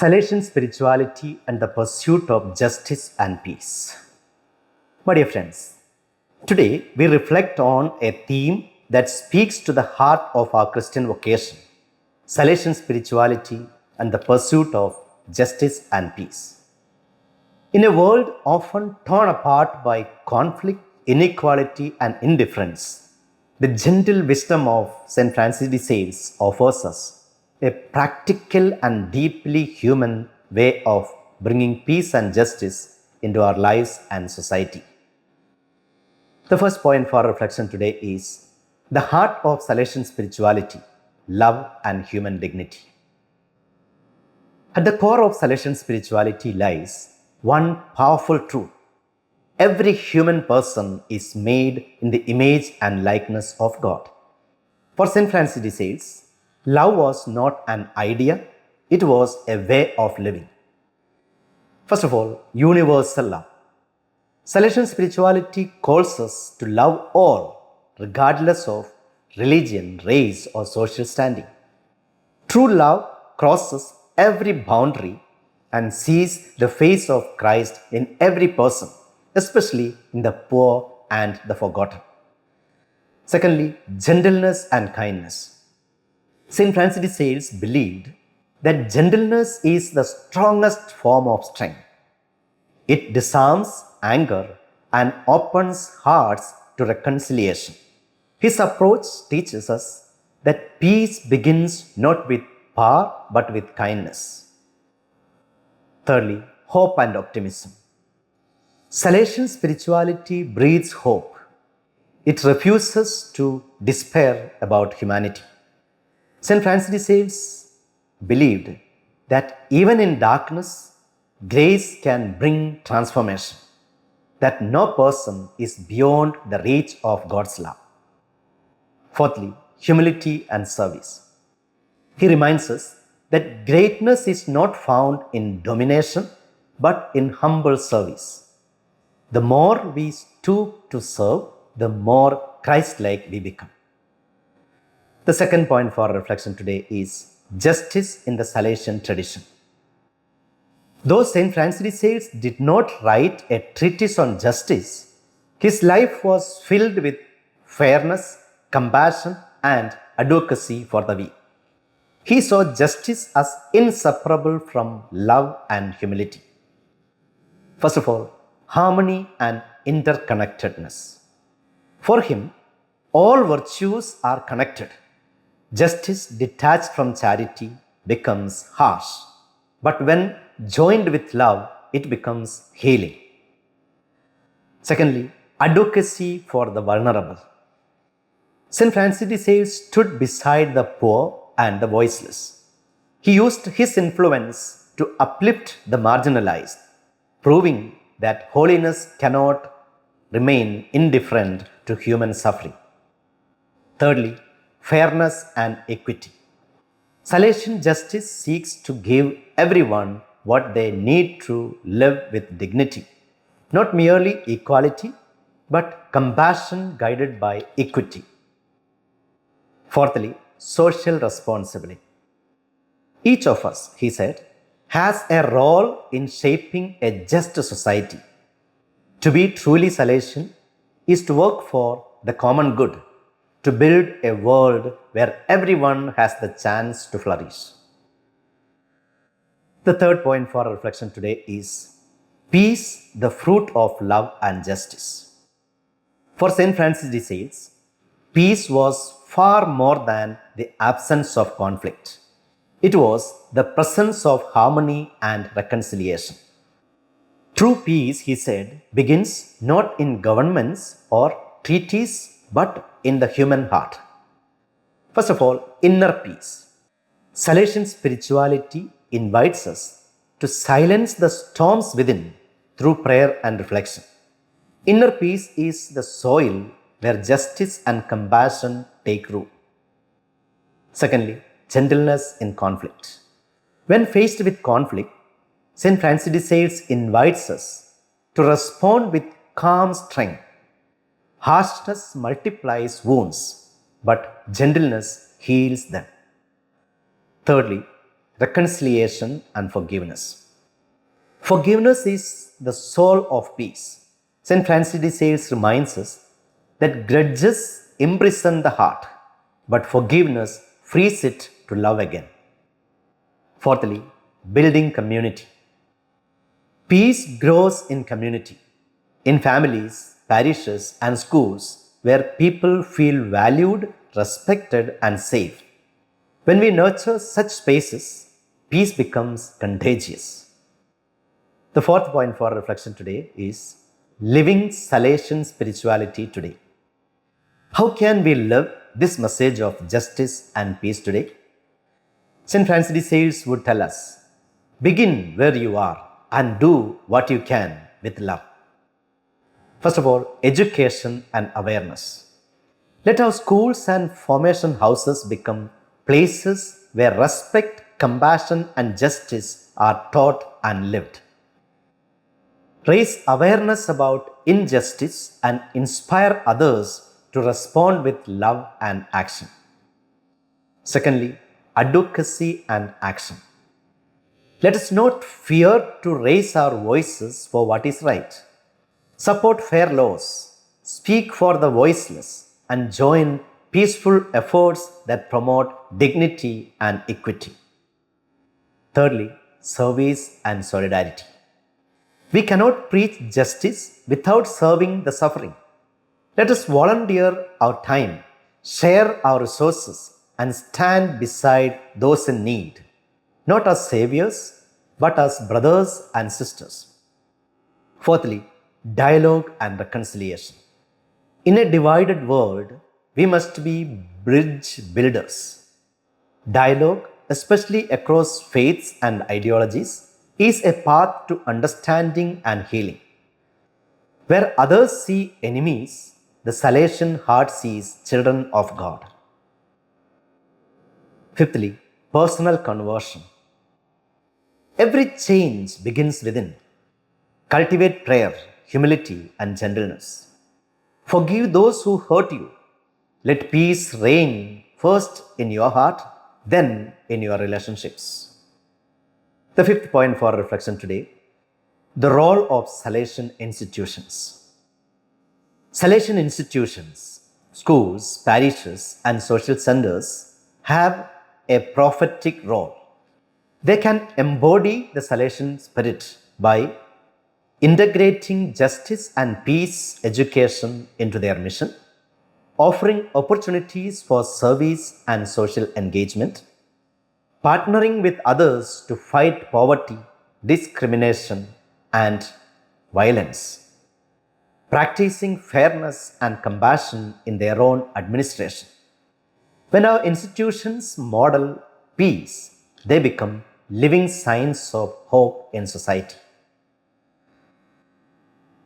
Salesian spirituality and the pursuit of justice and peace. My dear friends, today we reflect on a theme that speaks to the heart of our Christian vocation, Salesian spirituality and the pursuit of justice and peace. In a world often torn apart by conflict, inequality, and indifference, the gentle wisdom of St. Francis de Sales offers us a practical and deeply human way of bringing peace and justice into our lives and society. The first point for reflection today is the heart of Salesian spirituality, love and human dignity. At the core of Salesian spirituality lies one powerful truth. Every human person is made in the image and likeness of God. For St. Francis de Sales, love was not an idea, it was a way of living. First of all, universal love. Salesian spirituality calls us to love all, regardless of religion, race, or social standing. True love crosses every boundary and sees the face of Christ in every person, especially in the poor and the forgotten. Secondly, gentleness and kindness. St. Francis de Sales believed that gentleness is the strongest form of strength. It disarms anger and opens hearts to reconciliation. His approach teaches us that peace begins not with power but with kindness. Thirdly, hope and optimism. Salesian spirituality breeds hope. It refuses to despair about humanity. St. Francis de Sales believed that even in darkness, grace can bring transformation, that no person is beyond the reach of God's love. Fourthly, humility and service. He reminds us that greatness is not found in domination, but in humble service. The more we stoop to serve, the more Christ-like we become. The second point for reflection today is justice in the Salesian tradition. Though St. Francis de Sales did not write a treatise on justice, his life was filled with fairness, compassion, and advocacy for the weak. He saw justice as inseparable from love and humility. First of all, harmony and interconnectedness. For him, all virtues are connected. Justice detached from charity becomes harsh, but when joined with love, it becomes healing. Secondly, advocacy for the vulnerable. St. Francis de Sales stood beside the poor and the voiceless. He used his influence to uplift the marginalized, proving that holiness cannot remain indifferent to human suffering. Thirdly, fairness and equity. Salesian justice seeks to give everyone what they need to live with dignity, not merely equality, but compassion guided by equity. Fourthly, social responsibility. Each of us, he said, has a role in shaping a just society. To be truly Salesian is to work for the common good, to build a world where everyone has the chance to flourish. The third point for reflection today is peace, the fruit of love and justice. For St. Francis de Sales, peace was far more than the absence of conflict. It was the presence of harmony and reconciliation. True peace, he said, begins not in governments or treaties but in the human heart. First of all, inner peace. Salesian spirituality invites us to silence the storms within through prayer and reflection. Inner peace is the soil where justice and compassion take root. Secondly, gentleness in conflict. When faced with conflict, St. Francis de Sales invites us to respond with calm strength. Harshness multiplies wounds, but gentleness heals them. Thirdly, reconciliation, and forgiveness. Forgiveness is the soul of peace. St. Francis de Sales reminds us that grudges imprison the heart, but forgiveness frees it to love again. Fourthly, building community. Peace grows in community, in families, parishes, and schools where people feel valued, respected, and safe. When we nurture such spaces, peace becomes contagious. The fourth point for reflection today is living Salesian spirituality today. How can we live this message of justice and peace today? St. Francis de Sales would tell us, begin where you are and do what you can with love. First of all, education and awareness. Let our schools and formation houses become places where respect, compassion, and justice are taught and lived. Raise awareness about injustice and inspire others to respond with love and action. Secondly, advocacy and action. Let us not fear to raise our voices for what is right. Support fair laws, speak for the voiceless, and join peaceful efforts that promote dignity and equity. Thirdly, service and solidarity. We cannot preach justice without serving the suffering. Let us volunteer our time, share our resources, and stand beside those in need, not as saviors, but as brothers and sisters. Fourthly, dialogue and reconciliation. In a divided world, we must be bridge builders. Dialogue, especially across faiths and ideologies, is a path to understanding and healing. Where others see enemies, the Salesian heart sees children of God. Fifthly, personal conversion. Every change begins within. Cultivate prayer, humility, and gentleness. Forgive those who hurt you. Let peace reign first in your heart, then in your relationships. The fifth point for reflection today, the role of Salesian institutions. Salesian institutions, schools, parishes, and social centers have a prophetic role. They can embody the Salesian spirit by integrating justice and peace education into their mission, offering opportunities for service and social engagement, partnering with others to fight poverty, discrimination, and violence, practicing fairness and compassion in their own administration. When our institutions model peace, they become living signs of hope in society.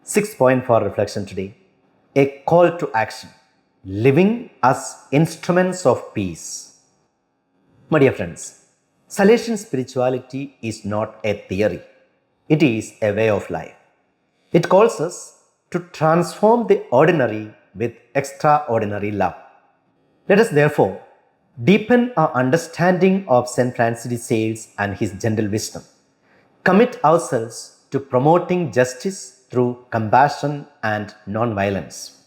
Sixth point for reflection today, a call to action, living as instruments of peace. My dear friends, Salesian spirituality is not a theory, it is a way of life. It calls us to transform the ordinary with extraordinary love. Let us therefore deepen our understanding of St. Francis de Sales and his gentle wisdom. Commit ourselves to promoting justice through compassion and non-violence.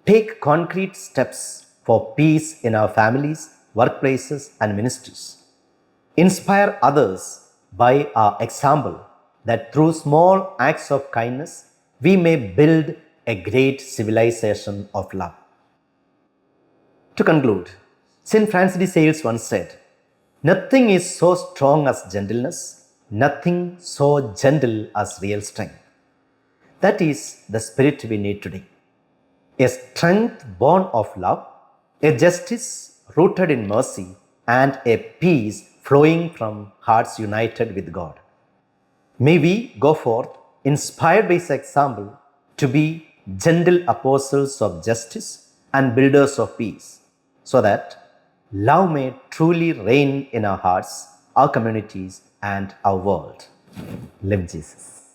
Take concrete steps for peace in our families, workplaces, and ministries. Inspire others by our example that through small acts of kindness, we may build a great civilization of love. To conclude, St. Francis de Sales once said, "Nothing is so strong as gentleness, nothing so gentle as real strength." That is the spirit we need today. A strength born of love, a justice rooted in mercy, and a peace flowing from hearts united with God. May we go forth, inspired by His example, to be gentle apostles of justice and builders of peace, so that love may truly reign in our hearts, our communities, and our world. Live Jesus.